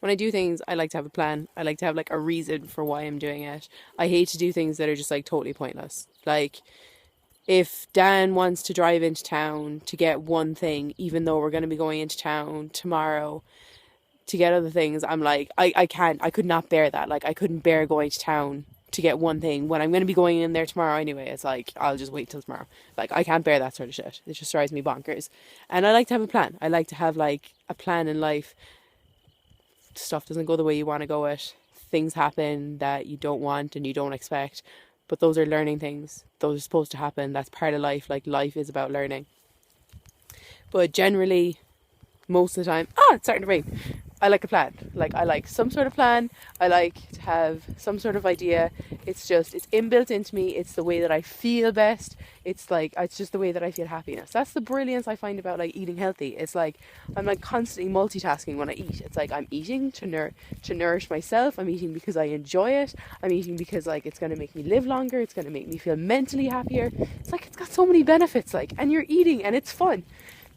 when I do things, I like to have a plan. I like to have like a reason for why I'm doing it. I hate to do things that are just like totally pointless. Like if Dan wants to drive into town to get one thing, even though we're going to be going into town tomorrow to get other things, I'm like, I can't, I could not bear that. Like, I couldn't bear going to town to get one thing when I'm going to be going in there tomorrow anyway. It's like, I'll just wait till tomorrow. Like, I can't bear that sort of shit. It just drives me bonkers. And I like to have a plan. I like to have like a plan in life. Stuff doesn't go the way you want to go it. Things happen that you don't want and you don't expect. But those are learning things. Those are supposed to happen. That's part of life. Like, life is about learning. But generally, most of the time, it's starting to rain. I like a plan. Like, I like some sort of plan. I like to have some sort of idea. It's inbuilt into me. It's the way that I feel best. It's just the way that I feel happiness. That's the brilliance I find about like eating healthy. It's like I'm like constantly multitasking when I eat. It's like I'm eating to nourish myself. I'm eating because I enjoy it. I'm eating because like it's going to make me live longer. It's going to make me feel mentally happier. It's like it's got so many benefits. Like, and you're eating and it's fun.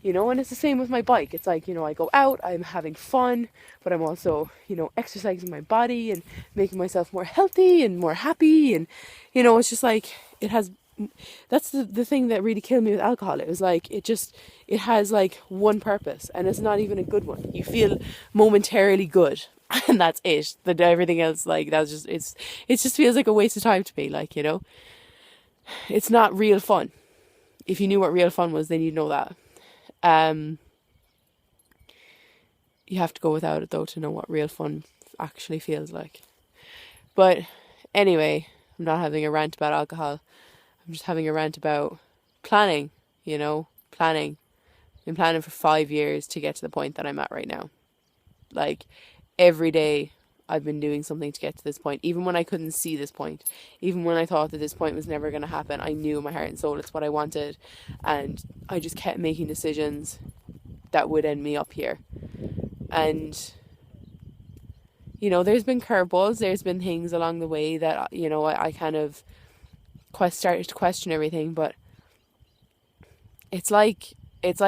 And it's the same with my bike. It's like, I go out, I'm having fun, but I'm also, exercising my body and making myself more healthy and more happy. And, it's just like, that's the thing that really killed me with alcohol. It was like, it has like one purpose and it's not even a good one. You feel momentarily good and that's it. That everything else, like, it just feels like a waste of time to me. Like, it's not real fun. If you knew what real fun was, then you'd know that. You have to go without it though to know what real fun actually feels like. But anyway, I'm not having a rant about alcohol. I'm just having a rant about planning, planning. I've been planning for 5 years to get to the point that I'm at right now. Like every day I've been doing something to get to this point, even when I couldn't see this point, even when I thought that this point was never going to happen. I knew in my heart and soul it's what I wanted, and I just kept making decisions that would end me up here. And there's been curveballs, there's been things along the way that I kind of started to question everything, but it's like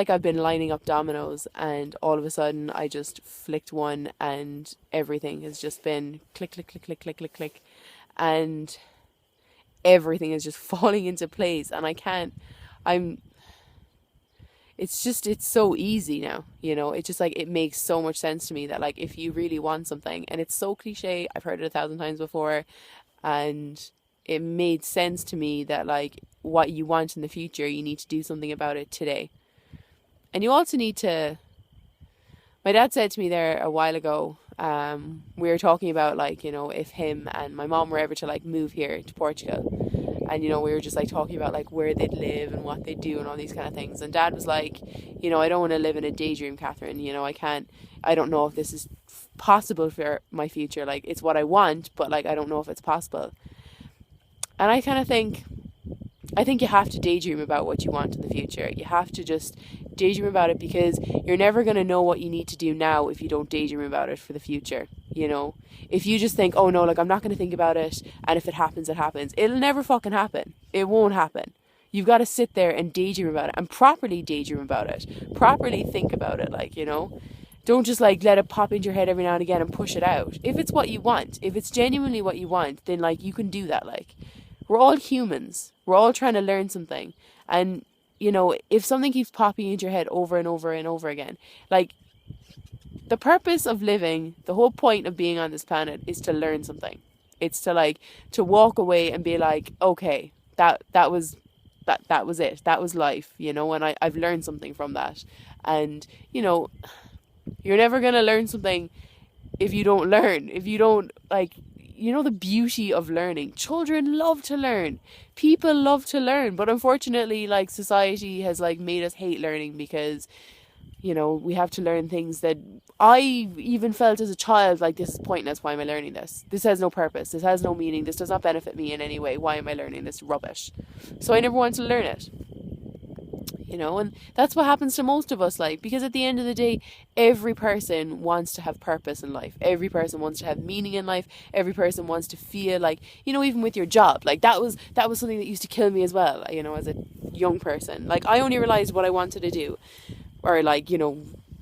I've been lining up dominoes and all of a sudden I just flicked one and everything has just been click, click, click, click, click, click, click. And everything is just falling into place and it's so easy now, it's just like, it makes so much sense to me that like, if you really want something, and it's so cliche, I've heard it 1,000 times before, and it made sense to me that like, what you want in the future, you need to do something about it today. And you also need to, my dad said to me there a while ago, we were talking about like, if him and my mom were ever to like move here to Portugal, and we were just like talking about like where they'd live and what they'd do and all these kind of things. And Dad was like, I don't want to live in a daydream, Catherine. I don't know if this is possible for my future. Like, it's what I want, but like, I don't know if it's possible. And I kind of think you have to daydream about what you want in the future. You have to just daydream about it, because you're never going to know what you need to do now if you don't daydream about it for the future. If you just think, oh no, like, I'm not going to think about it, and if it happens, it happens. It'll never fucking happen. It won't happen. You've got to sit there and daydream about it, and properly daydream about it. Properly think about it, like, Don't just like let it pop into your head every now and again and push it out. If it's what you want, if it's genuinely what you want, then like, you can do that. Like, we're all humans. We're all trying to learn something. And, if something keeps popping into your head over and over and over again, like, the purpose of living, the whole point of being on this planet is to learn something. It's to walk away and be like, okay, that was it. That was life, and I've learned something from that. And, you're never going to learn something if you don't learn, if you don't like, the beauty of learning. Children love to learn. People love to learn. But unfortunately, like, society has like made us hate learning, because, we have to learn things that I even felt as a child, like, this is pointless. Why am I learning this? This has no purpose. This has no meaning. This does not benefit me in any way. Why am I learning this rubbish? So I never wanted to learn it. And that's what happens to most of us, like, because at the end of the day, every person wants to have purpose in life. Every person wants to have meaning in life. Every person wants to feel like, even with your job, like, that was something that used to kill me as well, as a young person. Like, I only realized what I wanted to do, or like,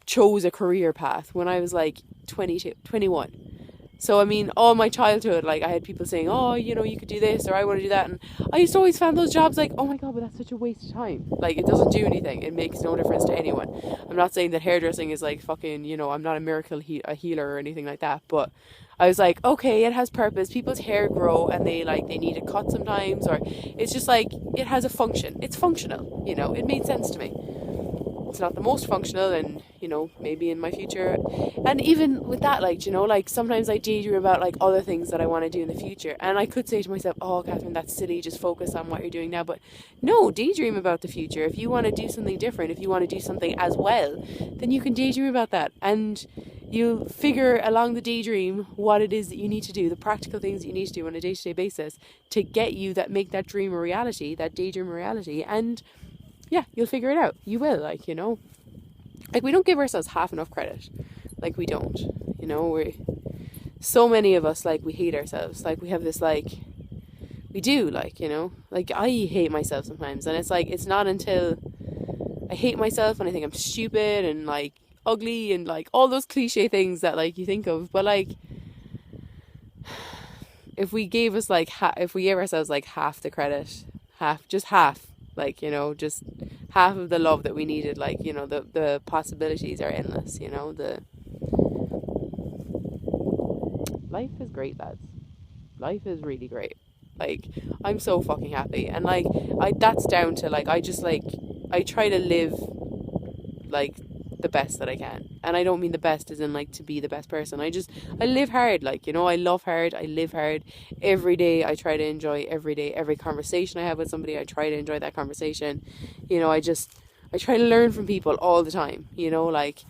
chose a career path when I was like 22, 21. So, I mean, all my childhood, like, I had people saying, oh, you know, you could do this, or I want to do that. And I used to always find those jobs like, oh my God, but that's such a waste of time. Like, it doesn't do anything. It makes no difference to anyone. I'm not saying that hairdressing is like fucking, you know, I'm not a miracle a healer or anything like that. But I was like, okay, it has purpose. People's hair grow and they need a cut sometimes, or it's just like, it has a function. It's functional, you know, it made sense to me. It's not the most functional, and you know, maybe in my future. And even with that, like, you know, like sometimes I daydream about like other things that I want to do in the future, and I could say to myself, oh Catherine, that's silly, just focus on what you're doing now. But no, daydream about the future. If you want to do something different, if you want to do something as well, then you can daydream about that, and you figure along the daydream what it is that you need to do, the practical things that you need to do on a day-to-day basis to get you that, make that dream a reality, that daydream a reality. And yeah, you'll figure it out. You will, like, you know, like, we don't give ourselves half enough credit. Like, we don't, you know, so many of us, like, we hate ourselves. Like, we have this, like, we do, like, you know, like, I hate myself sometimes. And it's like, it's not until I hate myself and I think I'm stupid and like ugly and like all those cliche things that like you think of. But like, if we gave us like, if we gave ourselves like half the credit, just half, like, you know, just half of the love that we needed, like, you know, the possibilities are endless, you know. Life is great, lads. Life is really great. Like, I'm so fucking happy. And like, that's down to like, I just like, I try to live like the best that I can. And I don't mean the best as in like to be the best person. I live hard, like, you know, I love hard, I live hard. Every day I try to enjoy every day. Every conversation I have with somebody, I try to enjoy that conversation. You know, I try to learn from people all the time, you know, like,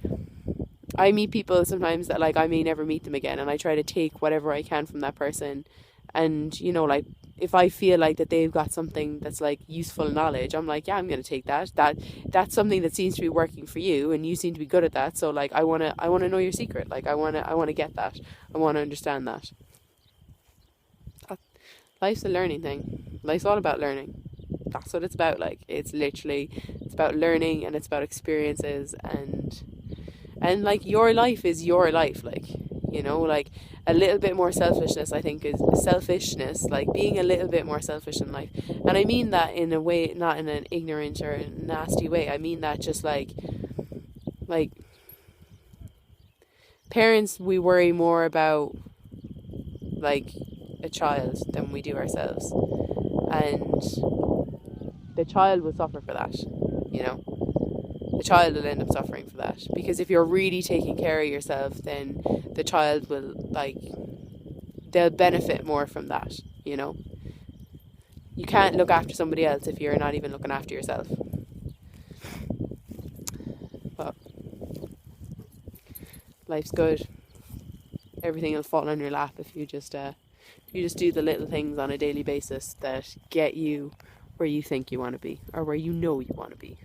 I meet people sometimes that like I may never meet them again, and I try to take whatever I can from that person. And, you know, like, if I feel like that they've got something that's like useful knowledge, I'm like, yeah, I'm going to take that. That's something that seems to be working for you, and you seem to be good at that. So like, I want to know your secret. Like, I want to get that. I want to understand that. Life's a learning thing. Life's all about learning. That's what it's about. Like, it's about learning, and it's about experiences, and like, your life is your life. Like, you know, like, a little bit more selfishness, I think, is selfishness, like being a little bit more selfish in life. And I mean that in a way, not in an ignorant or nasty way. I mean that just like parents, we worry more about like a child than we do ourselves. And the child will suffer for that, you know. The child will end up suffering for that, because if you're really taking care of yourself, then the child will, like, they'll benefit more from that, you know. You can't look after somebody else if you're not even looking after yourself. But life's good. Everything will fall on your lap if you just do the little things on a daily basis that get you where you think you want to be, or where you know you want to be.